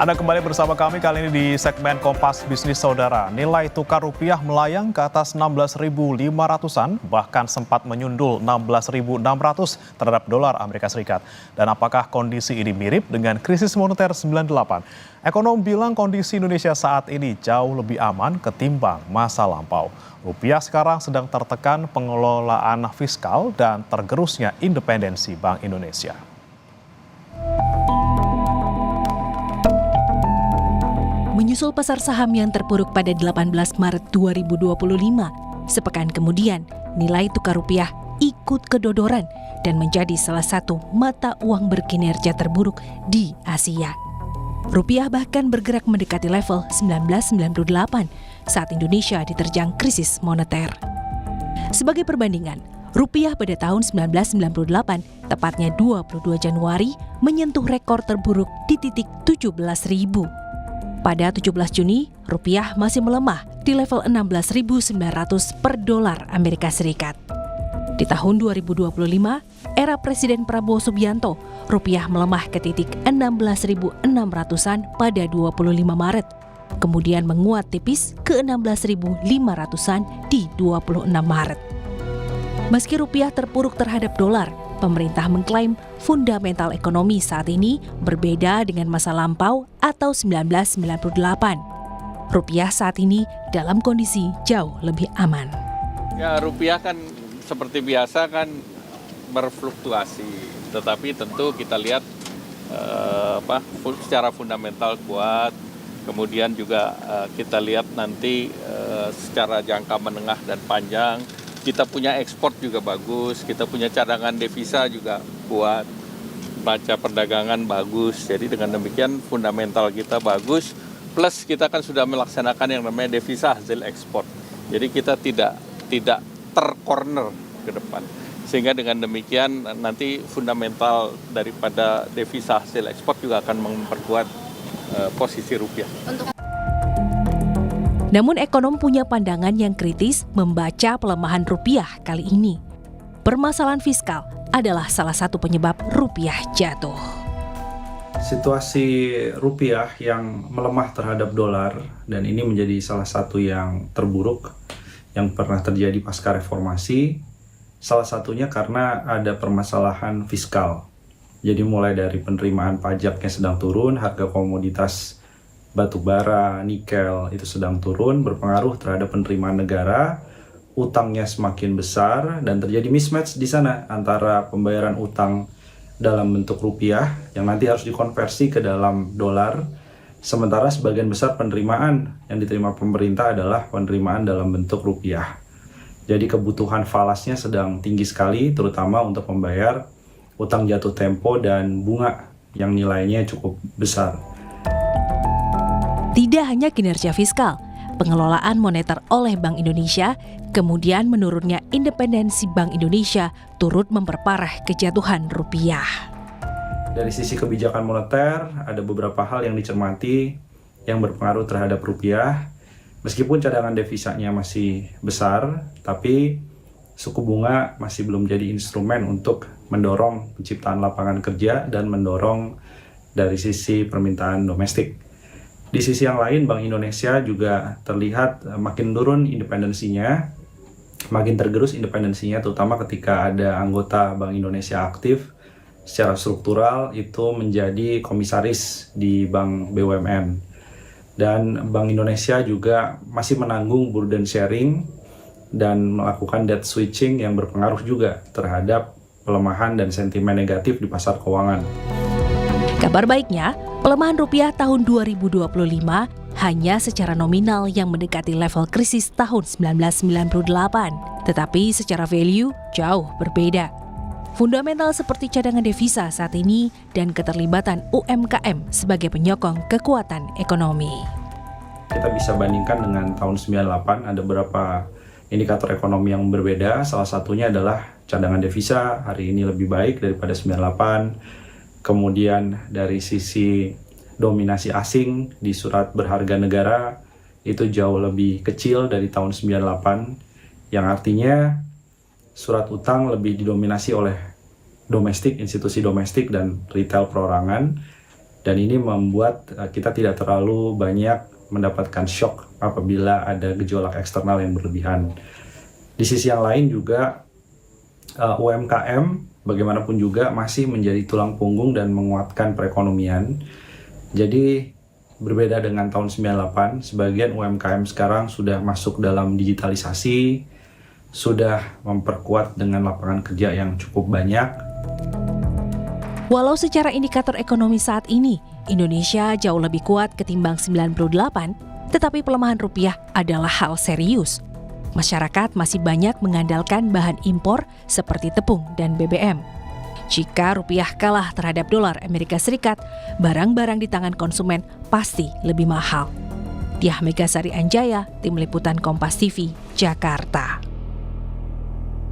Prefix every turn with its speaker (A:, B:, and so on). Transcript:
A: Anda kembali bersama kami kali ini di segmen Kompas Bisnis Saudara. Nilai tukar rupiah melayang ke atas 16.500-an, bahkan sempat menyundul 16.600 terhadap dolar Amerika Serikat. Dan apakah kondisi ini mirip dengan krisis moneter 98? Ekonom bilang kondisi Indonesia saat ini jauh lebih aman ketimbang masa lampau. Rupiah sekarang sedang tertekan pengelolaan fiskal dan tergerusnya independensi Bank Indonesia.
B: Menyusul pasar saham yang terpuruk pada 18 Maret 2025, sepekan kemudian nilai tukar rupiah ikut kedodoran dan menjadi salah satu mata uang berkinerja terburuk di Asia. Rupiah bahkan bergerak mendekati level 1998 saat Indonesia diterjang krisis moneter. Sebagai perbandingan, rupiah pada tahun 1998, tepatnya 22 Januari, menyentuh rekor terburuk di titik 17.000. Pada 17 Juni, rupiah masih melemah di level 16.900 per dolar Amerika Serikat. Di tahun 2025, era Presiden Prabowo Subianto, rupiah melemah ke titik 16.600-an pada 25 Maret, kemudian menguat tipis ke 16.500-an di 26 Maret. Meski rupiah terpuruk terhadap dolar, pemerintah mengklaim fundamental ekonomi saat ini berbeda dengan masa lampau atau 1998. Rupiah saat ini dalam kondisi jauh lebih aman.
C: Ya, rupiah kan seperti biasa kan berfluktuasi, tetapi tentu kita lihat secara fundamental kuat. Kemudian juga kita lihat nanti secara jangka menengah dan panjang. Kita punya ekspor juga bagus, kita punya cadangan devisa juga kuat, neraca perdagangan bagus. Jadi dengan demikian fundamental kita bagus, plus kita kan sudah melaksanakan yang namanya devisa hasil ekspor. Jadi kita tidak tercorner ke depan. Sehingga dengan demikian nanti fundamental daripada devisa hasil ekspor juga akan memperkuat posisi rupiah.
B: Namun ekonom punya pandangan yang kritis membaca pelemahan rupiah kali ini. Permasalahan fiskal adalah salah satu penyebab rupiah jatuh.
D: Situasi rupiah yang melemah terhadap dolar dan ini menjadi salah satu yang terburuk yang pernah terjadi pasca reformasi. Salah satunya karena ada permasalahan fiskal. Jadi mulai dari penerimaan pajak yang sedang turun, harga komoditas batu bara, nikel itu sedang turun, berpengaruh terhadap penerimaan negara, utangnya semakin besar dan terjadi mismatch di sana antara pembayaran utang dalam bentuk rupiah yang nanti harus dikonversi ke dalam dolar, sementara sebagian besar penerimaan yang diterima pemerintah adalah penerimaan dalam bentuk rupiah. Jadi kebutuhan falasnya sedang tinggi sekali, terutama untuk membayar utang jatuh tempo dan bunga yang nilainya cukup besar.
B: Tidak hanya kinerja fiskal, pengelolaan moneter oleh Bank Indonesia, kemudian menurunnya independensi Bank Indonesia turut memperparah kejatuhan rupiah.
D: Dari sisi kebijakan moneter, ada beberapa hal yang dicermati yang berpengaruh terhadap rupiah. Meskipun cadangan devisanya masih besar, tapi suku bunga masih belum jadi instrumen untuk mendorong penciptaan lapangan kerja dan mendorong dari sisi permintaan domestik. Di sisi yang lain, Bank Indonesia juga terlihat makin turun independensinya, makin tergerus independensinya, terutama ketika ada anggota Bank Indonesia aktif secara struktural itu menjadi komisaris di Bank BUMN. Dan Bank Indonesia juga masih menanggung burden sharing dan melakukan debt switching yang berpengaruh juga terhadap pelemahan dan sentimen negatif di pasar keuangan.
B: Kabar baiknya, pelemahan rupiah tahun 2025 hanya secara nominal yang mendekati level krisis tahun 1998, tetapi secara value jauh berbeda. Fundamental seperti cadangan devisa saat ini dan keterlibatan UMKM sebagai penyokong kekuatan ekonomi.
D: Kita bisa bandingkan dengan tahun 98, ada beberapa indikator ekonomi yang berbeda. Salah satunya adalah cadangan devisa hari ini lebih baik daripada 98. Kemudian dari sisi dominasi asing di surat berharga negara itu jauh lebih kecil dari tahun 98, yang artinya surat utang lebih didominasi oleh domestik, institusi domestik dan retail perorangan. Dan ini membuat kita tidak terlalu banyak mendapatkan shock apabila ada gejolak eksternal yang berlebihan. Di sisi yang lain juga UMKM bagaimanapun juga masih menjadi tulang punggung dan menguatkan perekonomian. Jadi berbeda dengan tahun 98, sebagian UMKM sekarang sudah masuk dalam digitalisasi, sudah memperkuat dengan lapangan kerja yang cukup banyak.
B: Walau secara indikator ekonomi saat ini, Indonesia jauh lebih kuat ketimbang 98, tetapi pelemahan rupiah adalah hal serius. Masyarakat masih banyak mengandalkan bahan impor seperti tepung dan BBM. Jika rupiah kalah terhadap dolar Amerika Serikat, barang-barang di tangan konsumen pasti lebih mahal. Diah Megasari Anjaya, Tim Liputan Kompas TV, Jakarta.